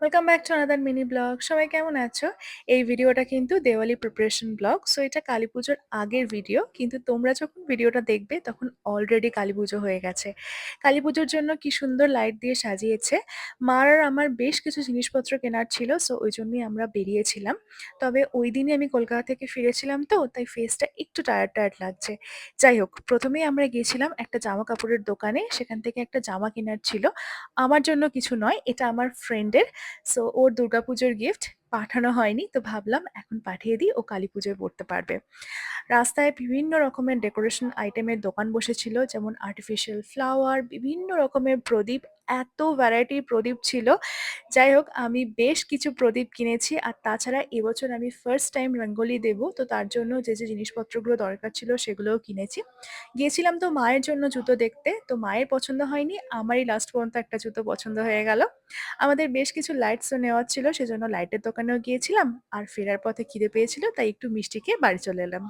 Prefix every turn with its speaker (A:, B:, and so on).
A: Welcome back to another mini blog. সবাই কেমন আছো? এই ভিডিওটা কিন্তু দেওয়ালি প্রিপারেশন ব্লগ। সো এটা কালীপুজোর আগের ভিডিও। কিন্তু তোমরা যখন ভিডিওটা দেখবে তখন অলরেডি কালীপুজো হয়ে গেছে। কালীপুজোর জন্য কি সুন্দর লাইট দিয়ে সাজিয়েছে। মার আর আমার বেশ কিছু জিনিসপত্র কেনার ছিল। সো ওইজন্যই আমরা বেরিয়েছিলাম। তবে ওইদিনই আমি কলকাতা থেকে ফিরেছিলাম তো তাই ফেসটা একটু টায়ার্ড লাগছে। যাই হোক, প্রথমেই আমরা গিয়েছিলাম একটা জামাকাপড়ের দোকানে। সেখান থেকে একটা জামা কেনার ছিল। আমার জন্য কিছু নয়, এটা আমার ফ্রেন্ডের। সো ওর দুর্গাপুজোর গিফট পাঠানো হয়নি, তো ভাবলাম এখন পাঠিয়ে দিই, ও কালীপুজোয় পড়তে পারবে। রাস্তায় বিভিন্ন রকমের ডেকোরেশন আইটেমের দোকান বসেছিল, যেমন আর্টিফিশিয়াল ফ্লাওয়ার, বিভিন্ন রকমের প্রদীপ। এত ভ্যারাইটির প্রদীপ ছিল। যাই হোক, আমি বেশ কিছু প্রদীপ কিনেছি। আর তাছাড়া এবছর আমি ফার্স্ট টাইম রঙ্গোলি দেবো, তো তার জন্য যে জিনিসপত্রগুলো দরকার ছিল সেগুলোও কিনেছি। গিয়েছিলাম তো মায়ের জন্য জুতো দেখতে, তো মায়ের পছন্দ হয়নি, আমারই লাস্ট পর্যন্ত একটা জুতো পছন্দ হয়ে গেল। আমাদের বেশ কিছু লাইটসও নেওয়ার ছিল, সেজন্য লাইটের দোকানেও গিয়েছিলাম। আর ফেরার পথে খিদে পেয়েছিল, তাই একটু মিষ্টি খেয়ে বাড়ি চলে এলাম।